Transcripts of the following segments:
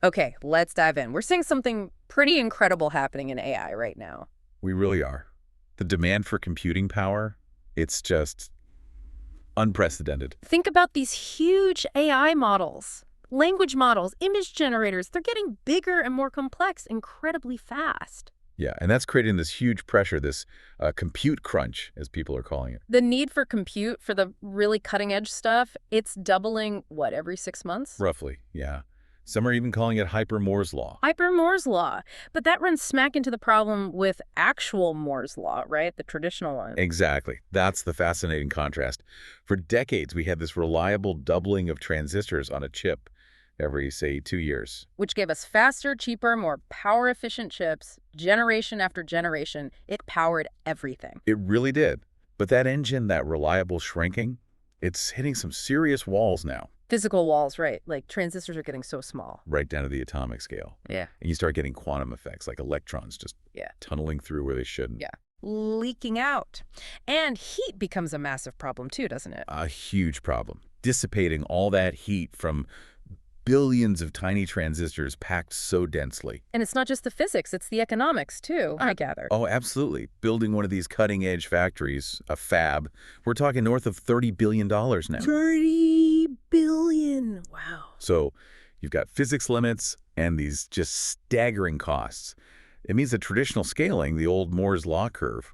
Okay, let's dive in. We're seeing something pretty incredible happening in AI right now. We really are. The demand for computing power, it's just unprecedented. Think about these huge AI models, language models, image generators. They're getting bigger and more complex incredibly fast. Yeah, and that's creating this huge pressure, this compute crunch, as people are calling it. The need for compute for the really cutting edge stuff, it's doubling, what, every 6 months? Roughly, yeah. Some are even calling it hyper Moore's law. Hyper Moore's law. But that runs smack into the problem with actual Moore's law, right? The traditional one. Exactly. That's the fascinating contrast. For decades, we had this reliable doubling of transistors on a chip every, say, 2 years. Which gave us faster, cheaper, more power-efficient chips, generation after generation. It powered everything. It really did. But that engine, that reliable shrinking, it's hitting some serious walls now. Physical walls, right? Like transistors are getting so small. Right down to the atomic scale. Yeah. And you start getting quantum effects, like electrons just tunneling through where they shouldn't. Yeah. Leaking out. And heat becomes a massive problem too, doesn't it? A huge problem. Dissipating all that heat from billions of tiny transistors packed so densely. And it's not just the physics, it's the economics too, I gather. Oh, absolutely. Building one of these cutting-edge factories, a fab, we're talking north of $30 billion now. 30 billion. Wow. So you've got physics limits and these just staggering costs. It means that traditional scaling, the old Moore's law curve,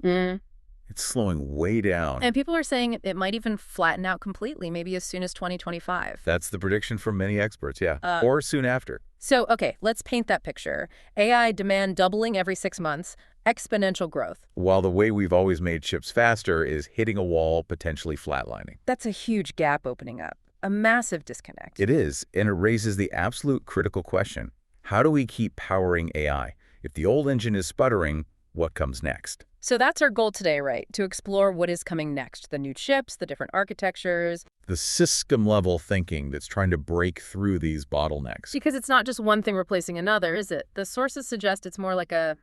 it's slowing way down. And people are saying it might even flatten out completely, maybe as soon as 2025. That's the prediction from many experts, yeah. Or soon after. So, okay, let's paint that picture. AI demand doubling every 6 months, exponential growth. While the way we've always made chips faster is hitting a wall, potentially flatlining. That's a huge gap opening up, a massive disconnect. It is, and it raises the absolute critical question. How do we keep powering AI? If the old engine is sputtering, what comes next? So that's our goal today, right? To explore what is coming next, the new chips, the different architectures. The system-level thinking that's trying to break through these bottlenecks. Because it's not just one thing replacing another, is it? The sources suggest it's more like a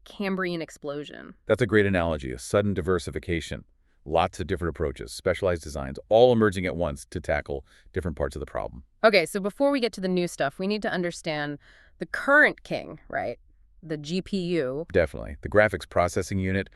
Cambrian explosion. That's a great analogy, a sudden diversification. Lots of different approaches, specialized designs, all emerging at once to tackle different parts of the problem. Okay, so before we get to the new stuff, we need to understand the current king, right? The GPU. Definitely. The graphics processing unit,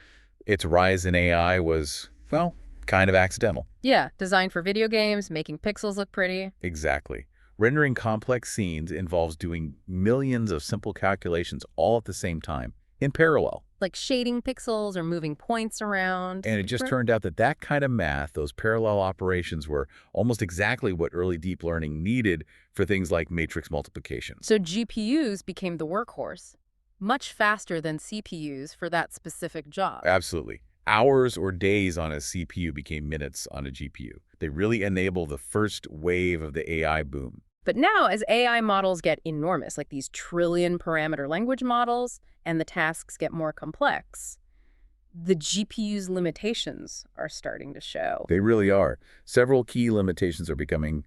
its rise in AI was, well, kind of accidental. Yeah, designed for video games, making pixels look pretty. Exactly. Rendering complex scenes involves doing millions of simple calculations all at the same time, in parallel. Like shading pixels or moving points around. And it just turned out that that kind of math, those parallel operations, were almost exactly what early deep learning needed for things like matrix multiplication. So GPUs became the workhorse, much faster than CPUs for that specific job. Absolutely. Hours or days on a CPU became minutes on a GPU. They really enable the first wave of the AI boom. But now, as AI models get enormous, like these trillion parameter language models, and the tasks get more complex, the GPU's limitations are starting to show. They really are. Several key limitations are becoming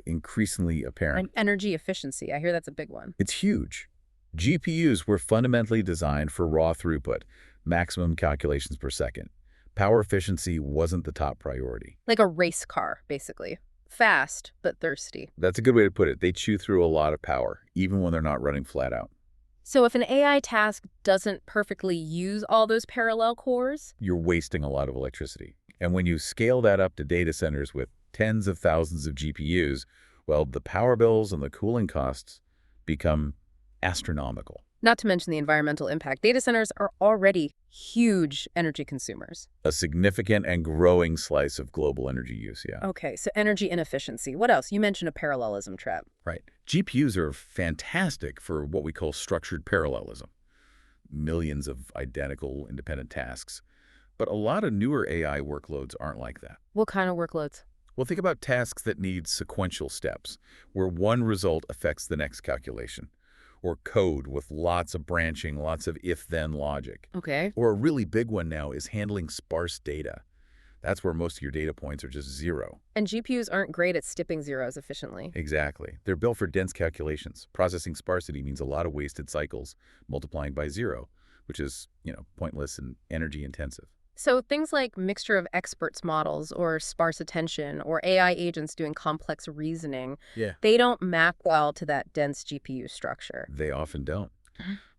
increasingly apparent. And energy efficiency, I hear that's a big one. It's huge. GPUs were fundamentally designed for raw throughput, maximum calculations per second. Power efficiency wasn't the top priority. Like a race car, basically. Fast, but thirsty. That's a good way to put it. They chew through a lot of power, even when they're not running flat out. So if an AI task doesn't perfectly use all those parallel cores, you're wasting a lot of electricity. And when you scale that up to data centers with tens of thousands of GPUs, well, the power bills and the cooling costs become astronomical. Not to mention the environmental impact. Data centers are already huge energy consumers. A significant and growing slice of global energy use, yeah. Okay, so energy inefficiency. What else? You mentioned a parallelism trap. Right. GPUs are fantastic for what we call structured parallelism. Millions of identical independent tasks. But a lot of newer AI workloads aren't like that. What kind of workloads? Well, think about tasks that need sequential steps, where one result affects the next calculation. Or code with lots of branching, lots of if-then logic. Okay. Or a really big one now is handling sparse data. That's where most of your data points are just zero. And GPUs aren't great at skipping zeros efficiently. Exactly. They're built for dense calculations. Processing sparsity means a lot of wasted cycles multiplying by zero, which is, pointless and energy intensive. So things like mixture of experts models or sparse attention or AI agents doing complex reasoning, Yeah. they don't map well to that dense GPU structure. They often don't.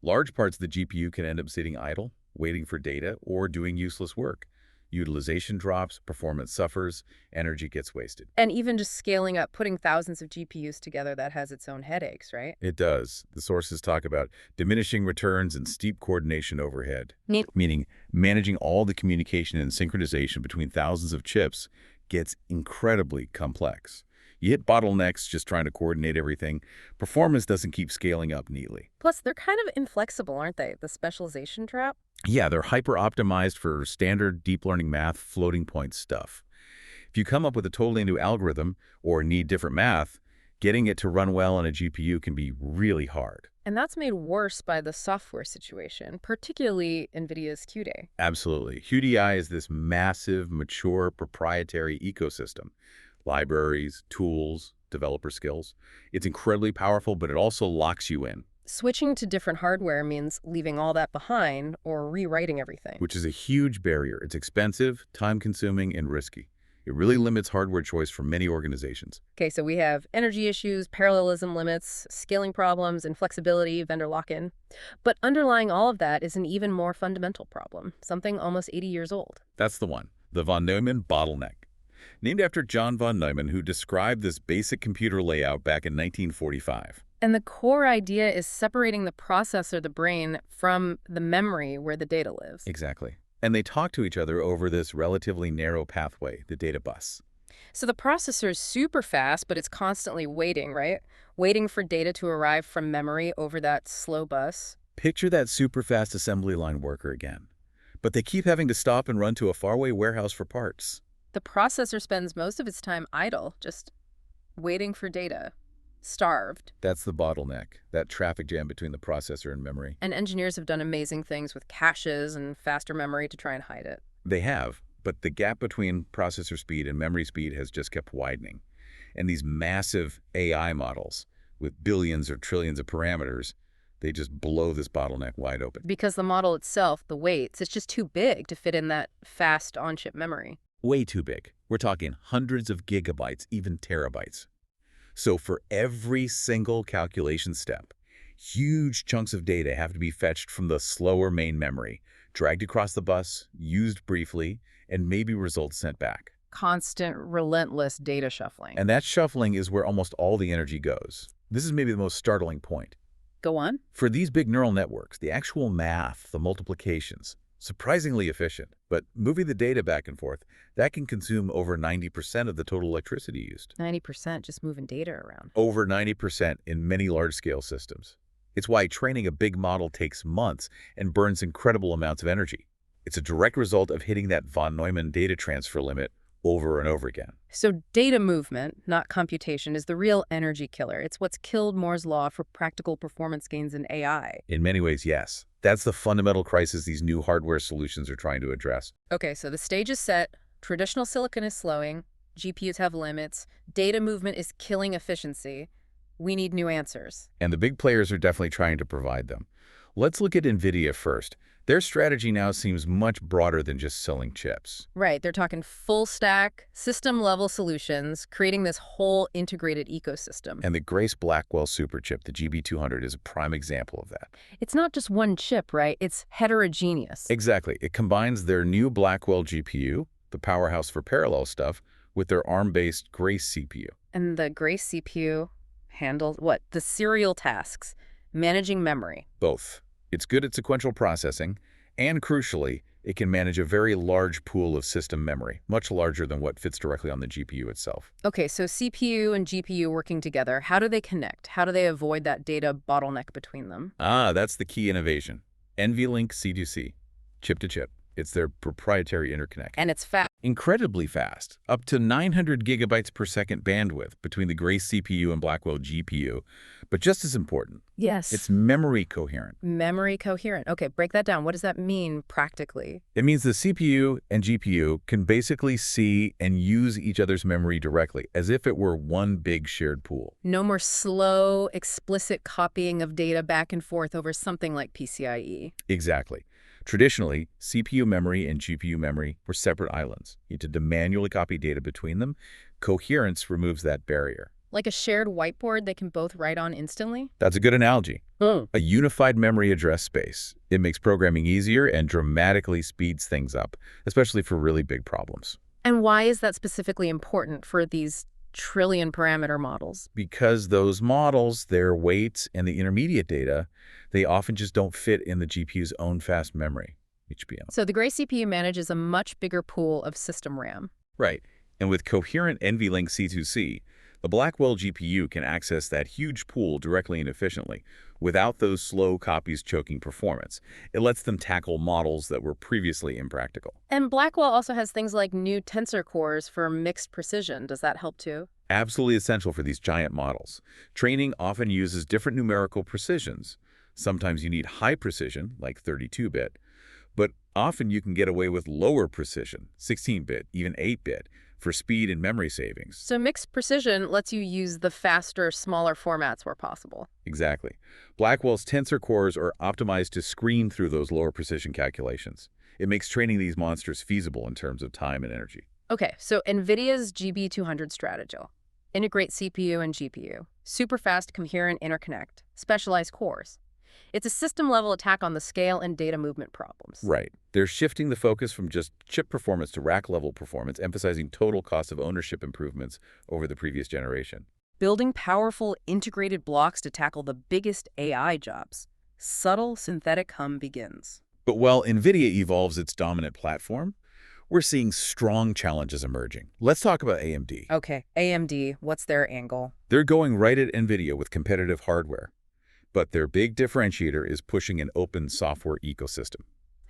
Large parts of the GPU can end up sitting idle, waiting for data, or doing useless work. Utilization drops, performance suffers, energy gets wasted. And even just scaling up, putting thousands of GPUs together, that has its own headaches, right? It does. The sources talk about diminishing returns and steep coordination overhead, Neat. meaning managing all the communication and synchronization between thousands of chips gets incredibly complex. You hit bottlenecks just trying to coordinate everything. Performance doesn't keep scaling up neatly. Plus, they're kind of inflexible, aren't they? The specialization trap? Yeah, they're hyper-optimized for standard deep learning math floating point stuff. If you come up with a totally new algorithm or need different math, getting it to run well on a GPU can be really hard. And that's made worse by the software situation, particularly NVIDIA's Q-Day. Absolutely. edgeai is this massive, mature, proprietary ecosystem. Libraries, tools, developer skills. It's incredibly powerful, but it also locks you in, Switching to different hardware means leaving all that behind or rewriting everything. which is a huge barrier. It's expensive, time-consuming, and risky. It really limits hardware choice for many organizations. Okay, so we have energy issues, parallelism limits, scaling problems, inflexibility, vendor lock-in. But underlying all of that is an even more fundamental problem, something almost 80 years old. That's the one, the von Neumann bottleneck. Named after John von Neumann, who described this basic computer layout back in 1945. And the core idea is separating the processor, the brain, from the memory where the data lives. Exactly. And they talk to each other over this relatively narrow pathway, the data bus. So the processor is super fast, but it's constantly waiting, right? Waiting for data to arrive from memory over that slow bus. Picture that super fast assembly line worker again. But they keep having to stop and run to a faraway warehouse for parts. The processor spends most of its time idle, just waiting for data, starved. That's the bottleneck, that traffic jam between the processor and memory. And engineers have done amazing things with caches and faster memory to try and hide it. They have, but the gap between processor speed and memory speed has just kept widening. And these massive AI models with billions or trillions of parameters, they just blow this bottleneck wide open. Because the model itself, the weights, it's just too big to fit in that fast on-chip memory. Way too big. We're talking hundreds of gigabytes, even terabytes. So for every single calculation step, huge chunks of data have to be fetched from the slower main memory, dragged across the bus, used briefly, and maybe results sent back. Constant, relentless data shuffling. And that shuffling is where almost all the energy goes. This is maybe the most startling point. Go on. For these big neural networks, the actual math, the multiplications, surprisingly efficient. But moving the data back and forth, that can consume over 90% of the total electricity used. 90% just moving data around. Over 90% in many large-scale systems. It's why training a big model takes months and burns incredible amounts of energy. It's a direct result of hitting that von Neumann data transfer limit over and over again. So data movement, not computation, is the real energy killer. It's what's killed Moore's law for practical performance gains in AI. In many ways, yes. That's the fundamental crisis these new hardware solutions are trying to address. Okay, so the stage is set. Traditional silicon is slowing. GPUs have limits. Data movement is killing efficiency. We need new answers. And the big players are definitely trying to provide them. Let's look at NVIDIA first. Their strategy now seems much broader than just selling chips. Right, they're talking full stack, system-level solutions, creating this whole integrated ecosystem. And the Grace Blackwell superchip, the GB200, is a prime example of that. It's not just one chip, right? It's heterogeneous. Exactly. It combines their new Blackwell GPU, the powerhouse for parallel stuff, with their ARM-based Grace CPU. And the Grace CPU handles what? The serial tasks, managing memory. Both. It's good at sequential processing, and crucially, it can manage a very large pool of system memory, much larger than what fits directly on the GPU itself. Okay, so CPU and GPU working together, how do they connect? How do they avoid that data bottleneck between them? That's the key innovation. NVLink C2C, chip-to-chip. It's their proprietary interconnect. And it's fast. Incredibly fast, up to 900 gigabytes per second bandwidth between the Grace CPU and Blackwell GPU. But just as important, Yes. it's memory coherent. Memory coherent. Okay, break that down. What does that mean practically? It means the CPU and GPU can basically see and use each other's memory directly, as if it were one big shared pool. No more slow, explicit copying of data back and forth over something like PCIe. Exactly. Traditionally, CPU memory and GPU memory were separate islands. You had to manually copy data between them. Coherence removes that barrier. Like a shared whiteboard they can both write on instantly? That's a good analogy. Hmm. A unified memory address space. It makes programming easier and dramatically speeds things up, especially for really big problems. And why is that specifically important for these trillion parameter models? Because those models, their weights, and the intermediate data, they often just don't fit in the GPU's own fast memory, HBM. So the Gray CPU manages a much bigger pool of system RAM. Right. And with coherent NVLink C2C, the Blackwell GPU can access that huge pool directly and efficiently without those slow copies choking performance. It lets them tackle models that were previously impractical. And Blackwell also has things like new tensor cores for mixed precision. Does that help too? Absolutely essential for these giant models. Training often uses different numerical precisions. Sometimes you need high precision, like 32-bit, but often you can get away with lower precision, 16-bit, even 8-bit, for speed and memory savings. So mixed precision lets you use the faster, smaller formats where possible. Exactly. Blackwell's tensor cores are optimized to screen through those lower precision calculations. It makes training these monsters feasible in terms of time and energy. Okay, so NVIDIA's GB200 strategy. Integrate CPU and GPU. Super fast coherent interconnect. Specialized cores. It's a system-level attack on the scale and data movement problems. Right. They're shifting the focus from just chip performance to rack-level performance, emphasizing total cost of ownership improvements over the previous generation. Building powerful, integrated blocks to tackle the biggest AI jobs. Subtle synthetic hum begins. But while NVIDIA evolves its dominant platform, we're seeing strong challenges emerging. Let's talk about AMD. Okay, AMD, what's their angle? They're going right at NVIDIA with competitive hardware. But their big differentiator is pushing an open software ecosystem.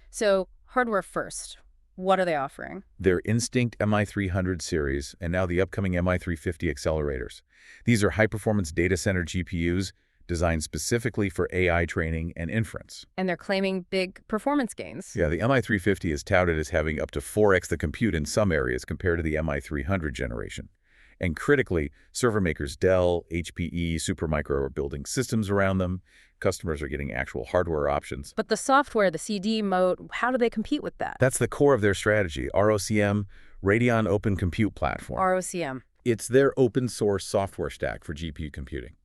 So, hardware first. What are they offering? Their Instinct MI300 series and now the upcoming MI350 accelerators. These are high-performance data center GPUs designed specifically for AI training and inference. And they're claiming big performance gains. Yeah, the MI350 is touted as having up to 4x the compute in some areas compared to the MI300 generation. And critically, server makers Dell, HPE, Supermicro are building systems around them. Customers are getting actual hardware options. But the software, the CD mode, how do they compete with that? That's the core of their strategy, ROCm, Radeon Open Compute Platform. ROCm. It's their open source software stack for GPU computing.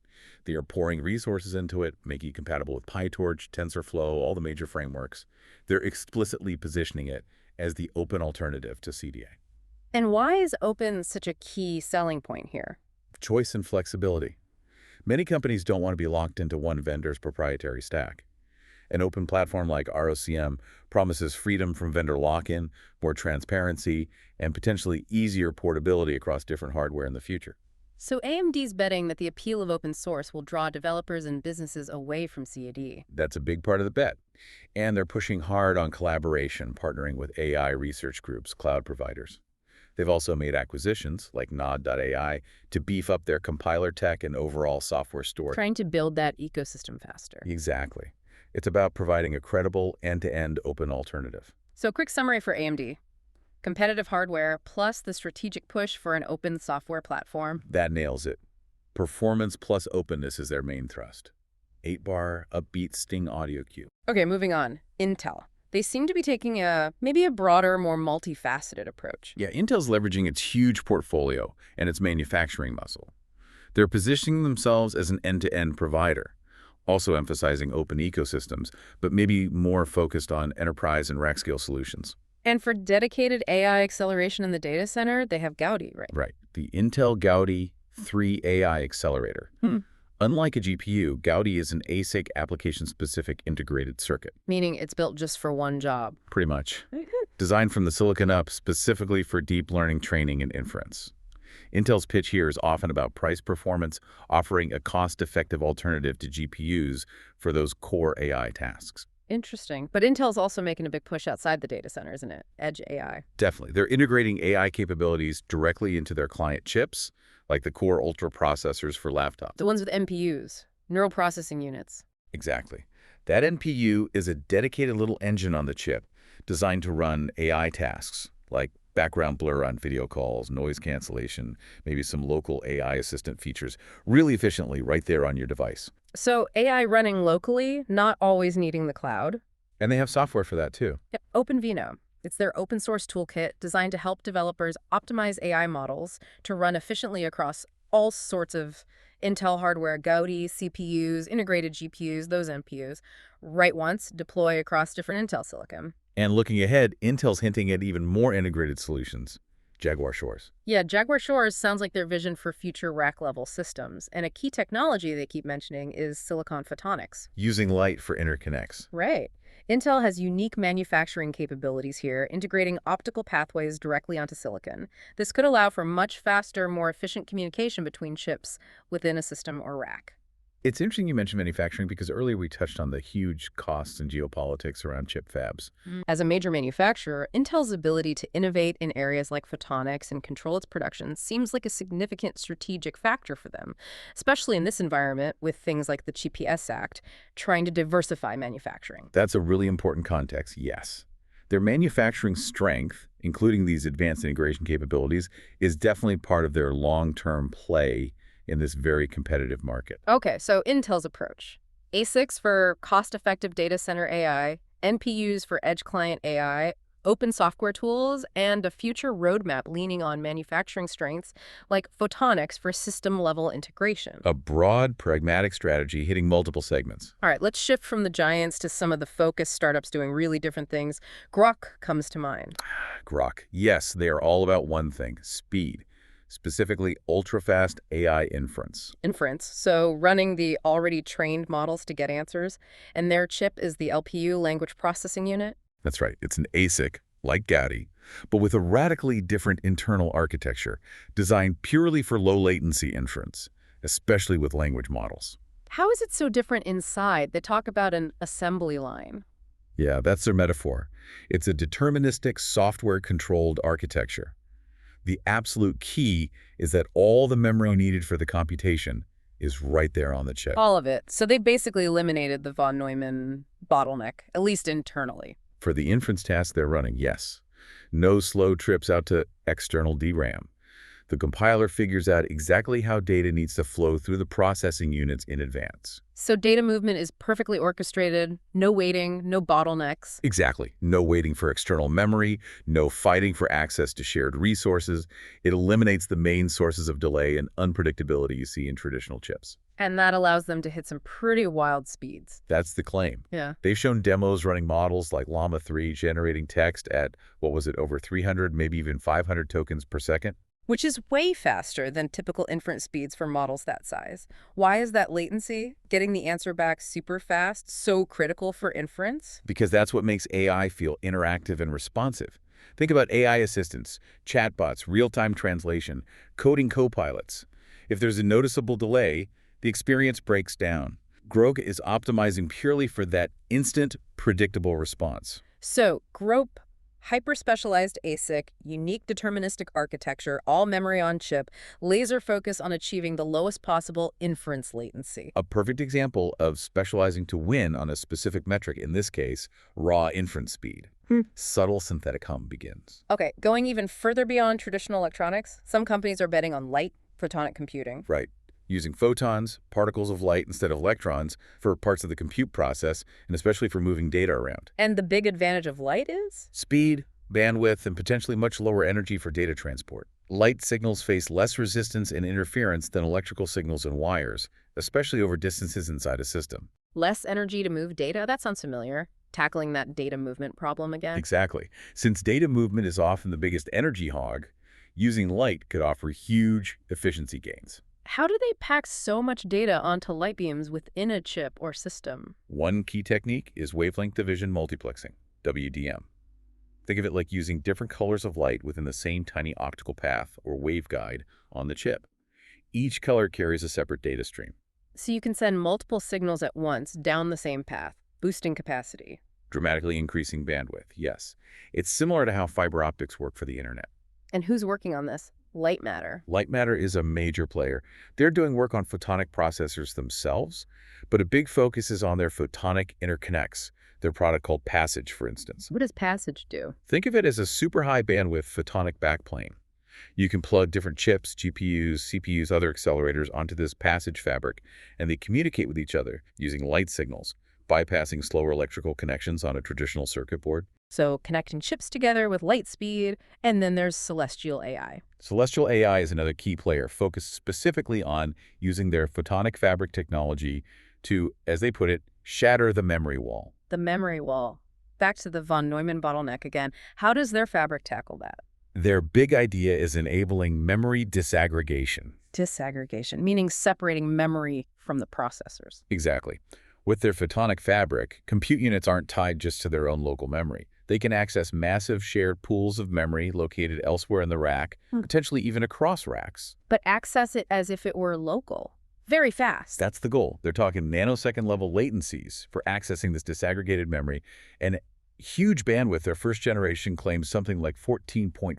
They are pouring resources into it, making it compatible with PyTorch, TensorFlow, all the major frameworks. They're explicitly positioning it as the open alternative to CDA. And why is open such a key selling point here? Choice and flexibility. Many companies don't want to be locked into one vendor's proprietary stack. An open platform like ROCm promises freedom from vendor lock-in, more transparency, and potentially easier portability across different hardware in the future. So AMD's betting that the appeal of open source will draw developers and businesses away from CAD. That's a big part of the bet. And they're pushing hard on collaboration, partnering with AI research groups, cloud providers. They've also made acquisitions, like Nod.ai, to beef up their compiler tech and overall software storage. Trying to build that ecosystem faster. Exactly. It's about providing a credible, end-to-end open alternative. So quick summary for AMD. Competitive hardware plus the strategic push for an open software platform. That nails it. Performance plus openness is their main thrust. 8-bar, upbeat Sting audio cue. Okay, moving on. Intel. They seem to be taking maybe a broader, more multifaceted approach. Yeah, Intel's leveraging its huge portfolio and its manufacturing muscle. They're positioning themselves as an end-to-end provider, also emphasizing open ecosystems, but maybe more focused on enterprise and rack-scale solutions. And for dedicated AI acceleration in the data center, they have Gaudi, right? Right. The Intel Gaudi 3 AI accelerator. Unlike a GPU, Gaudi is an ASIC application-specific integrated circuit. Meaning it's built just for one job. Pretty much. Designed from the silicon up specifically for deep learning training and inference. Intel's pitch here is often about price performance, offering a cost-effective alternative to GPUs for those core AI tasks. Interesting. But Intel's also making a big push outside the data center, isn't it? Edgeai. Definitely. They're integrating AI capabilities directly into their client chips, like the Core Ultra processors for laptops. The ones with NPUs, neural processing units. Exactly. That NPU is a dedicated little engine on the chip designed to run AI tasks, like background blur on video calls, noise cancellation, maybe some local AI assistant features, really efficiently right there on your device. So AI running locally, not always needing the cloud. And they have software for that too. Yep, OpenVINO. It's their open source toolkit designed to help developers optimize AI models to run efficiently across all sorts of Intel hardware, Gaudi, CPUs, integrated GPUs, those NPUs. Write once, deploy across different Intel silicon. And looking ahead, Intel's hinting at even more integrated solutions. Jaguar Shores. Yeah, Jaguar Shores sounds like their vision for future rack-level systems. And a key technology they keep mentioning is silicon photonics. Using light for interconnects. Right. Intel has unique manufacturing capabilities here, integrating optical pathways directly onto silicon. This could allow for much faster, more efficient communication between chips within a system or rack. It's interesting you mentioned manufacturing because earlier we touched on the huge costs and geopolitics around chip fabs. As a major manufacturer, Intel's ability to innovate in areas like photonics and control its production seems like a significant strategic factor for them, especially in this environment with things like the GPS Act trying to diversify manufacturing. That's a really important context, yes. Their manufacturing strength, including these advanced integration capabilities, is definitely part of their long-term play in this very competitive market. Okay, so Intel's approach. ASICs for cost-effective data center AI, NPUs for edge client AI, open software tools, and a future roadmap leaning on manufacturing strengths like photonics for system-level integration. A broad, pragmatic strategy hitting multiple segments. All right, let's shift from the giants to some of the focused startups doing really different things. Grok comes to mind. Grok. Yes, they are all about one thing, speed. Specifically ultra-fast AI inference. Inference, so running the already trained models to get answers, and their chip is the LPU, language processing unit. That's right. It's an ASIC, like Gaudi, but with a radically different internal architecture designed purely for low-latency inference, especially with language models. How is it so different inside? They talk about an assembly line. Yeah, that's their metaphor. It's a deterministic, software-controlled architecture. The absolute key is that all the memory needed for the computation is right there on the chip. All of it. So they basically eliminated the von Neumann bottleneck, at least internally. For the inference task they're running, yes. No slow trips out to external DRAM. The compiler figures out exactly how data needs to flow through the processing units in advance. So data movement is perfectly orchestrated, no waiting, no bottlenecks. Exactly. No waiting for external memory, no fighting for access to shared resources. It eliminates the main sources of delay and unpredictability you see in traditional chips. And that allows them to hit some pretty wild speeds. That's the claim. Yeah. They've shown demos running models like Llama 3 generating text at, what was it, over 300, maybe even 500 tokens per second? Which is way faster than typical inference speeds for models that size. Why is that latency, getting the answer back super fast, so critical for inference? Because that's what makes AI feel interactive and responsive. Think about AI assistants, chatbots, real-time translation, coding copilots. If there's a noticeable delay, the experience breaks down. Grok is optimizing purely for that instant, predictable response. So, Grok, hyper-specialized ASIC, unique deterministic architecture, all memory on chip, laser focus on achieving the lowest possible inference latency. A perfect example of specializing to win on a specific metric, in this case, raw inference speed. Subtle synthetic hum begins. Okay, going even further beyond traditional electronics, some companies are betting on light photonic computing. Right. Using photons, particles of light instead of electrons, for parts of the compute process, and especially for moving data around. And the big advantage of light is? Speed, bandwidth, and potentially much lower energy for data transport. Light signals face less resistance and interference than electrical signals and wires, especially over distances inside a system. Less energy to move data? That sounds familiar. Tackling that data movement problem again? Exactly. Since data movement is often the biggest energy hog, using light could offer huge efficiency gains. How do they pack so much data onto light beams within a chip or system? One key technique is wavelength division multiplexing, WDM. Think of it like using different colors of light within the same tiny optical path or waveguide on the chip. Each color carries a separate data stream. So you can send multiple signals at once down the same path, boosting capacity. Dramatically increasing bandwidth, yes. It's similar to how fiber optics work for the internet. And who's working on this? Light matter. Light matter is a major player. They're doing work on photonic processors themselves, but a big focus is on their photonic interconnects, their product called Passage, for instance. What does Passage do? Think of it as a super high bandwidth photonic backplane. You can plug different chips, GPUs, CPUs, other accelerators onto this Passage fabric, and they communicate with each other using light signals, bypassing slower electrical connections on a traditional circuit board. So connecting chips together with light speed, and then there's celestial AI. Celestial AI is another key player focused specifically on using their photonic fabric technology to, as they put it, shatter the memory wall. The memory wall. Back to the von Neumann bottleneck again. How does their fabric tackle that? Their big idea is enabling memory disaggregation. Disaggregation, meaning separating memory from the processors. Exactly. With their photonic fabric, compute units aren't tied just to their own local memory. They can access massive shared pools of memory located elsewhere in the rack, potentially even across racks. But access it as if it were local. Very fast. That's the goal. They're talking nanosecond-level latencies for accessing this disaggregated memory, and huge bandwidth. Their first generation claims something like 14.4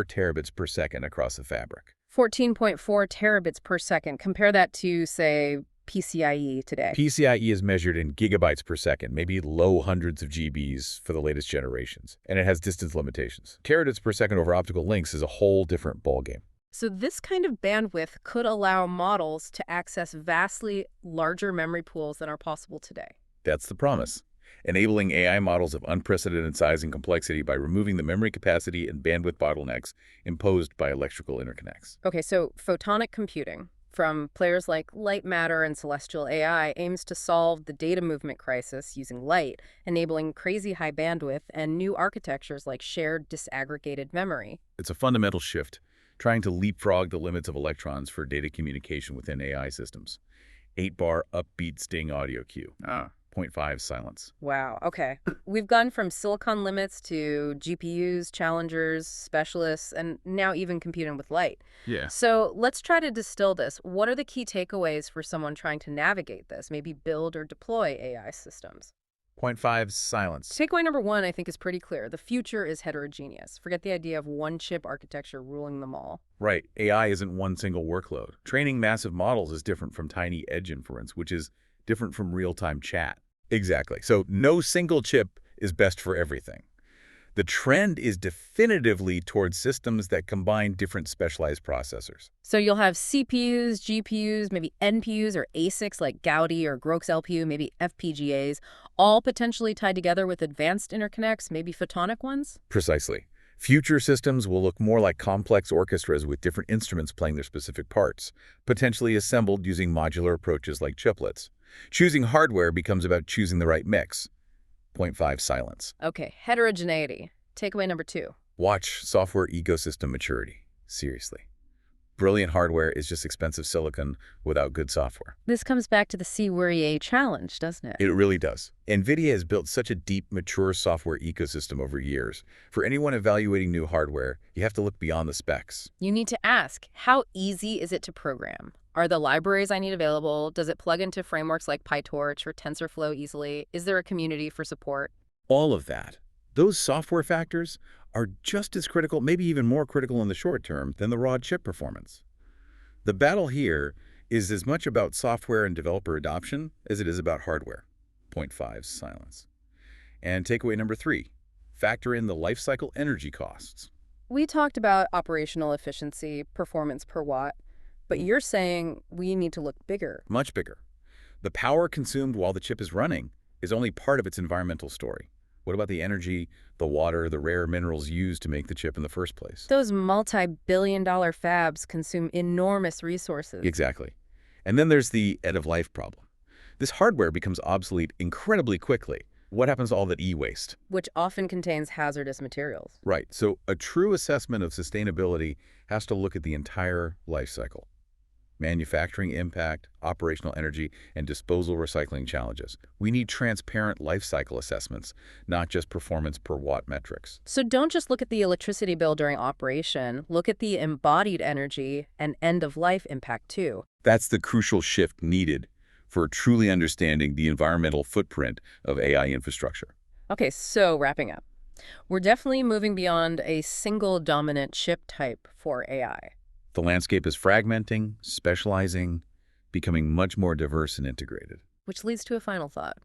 terabits per second across the fabric. 14.4 terabits per second. Compare that to, say, PCIe today. PCIe is measured in gigabytes per second, maybe low hundreds of GBs for the latest generations, and it has distance limitations. Terabits per second over optical links is a whole different ballgame. So this kind of bandwidth could allow models to access vastly larger memory pools than are possible today. That's the promise, enabling AI models of unprecedented size and complexity by removing the memory capacity and bandwidth bottlenecks imposed by electrical interconnects. Okay, so photonic computing from players like light matter and celestial AI aims to solve the data movement crisis using light, enabling crazy high bandwidth and new architectures like shared disaggregated memory. It's a fundamental shift, trying to leapfrog the limits of electrons for data communication within AI systems. 8-bar upbeat sting audio cue. 0.5 silence. Wow, okay. We've gone from silicon limits to GPUs, challengers, specialists, and now even computing with light. Yeah. So let's try to distill this. What are the key takeaways for someone trying to navigate this, maybe build or deploy AI systems? 0.5 silence. Takeaway number one, I think, is pretty clear. The future is heterogeneous. Forget the idea of one chip architecture ruling them all. Right. AI isn't one single workload. Training massive models is different from tiny edge inference, which is different from real-time chat. Exactly. So no single chip is best for everything. The trend is definitively towards systems that combine different specialized processors. So you'll have CPUs, GPUs, maybe NPUs or ASICs like Gaudi or Grox LPU, maybe FPGAs, all potentially tied together with advanced interconnects, maybe photonic ones? Precisely. Future systems will look more like complex orchestras with different instruments playing their specific parts, potentially assembled using modular approaches like chiplets. Choosing hardware becomes about choosing the right mix. 0.5 silence. Okay, heterogeneity. Takeaway number two. Watch software ecosystem maturity. Seriously. Brilliant hardware is just expensive silicon without good software. This comes back to the C-Worry challenge, doesn't it? It really does. NVIDIA has built such a deep, mature software ecosystem over years. For anyone evaluating new hardware, you have to look beyond the specs. You need to ask, how easy is it to program? Are the libraries I need available? Does it plug into frameworks like PyTorch or TensorFlow easily? Is there a community for support? All of that. Those software factors are just as critical, maybe even more critical in the short term than the raw chip performance. The battle here is as much about software and developer adoption as it is about hardware. 0.5 silence. And takeaway number three, factor in the lifecycle energy costs. We talked about operational efficiency, performance per watt, but you're saying we need to look bigger. Much bigger. The power consumed while the chip is running is only part of its environmental story. What about the energy, the water, the rare minerals used to make the chip in the first place? Those multi-billion-dollar fabs consume enormous resources. Exactly. And then there's the end-of-life problem. This hardware becomes obsolete incredibly quickly. What happens to all that e-waste? Which often contains hazardous materials. Right. So a true assessment of sustainability has to look at the entire life cycle. Manufacturing impact, operational energy, and disposal recycling challenges. We need transparent life cycle assessments, not just performance per watt metrics. So don't just look at the electricity bill during operation. Look at the embodied energy and end-of-life impact too. That's the crucial shift needed for truly understanding the environmental footprint of AI infrastructure. Okay, so wrapping up. We're definitely moving beyond a single dominant chip type for AI. The landscape is fragmenting, specializing, becoming much more diverse and integrated. Which leads to a final thought.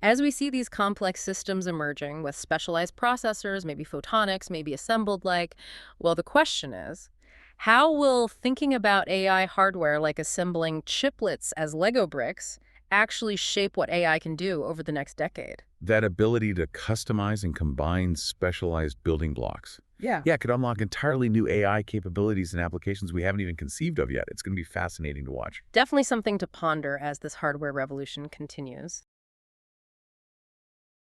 As we see these complex systems emerging with specialized processors, maybe photonics, maybe assembled like, well, the question is, how will thinking about AI hardware like assembling chiplets as Lego bricks actually shape what AI can do over the next decade. That ability to customize and combine specialized building blocks. Yeah. Yeah, it could unlock entirely new AI capabilities and applications we haven't even conceived of yet. It's going to be fascinating to watch. Definitely something to ponder as this hardware revolution continues.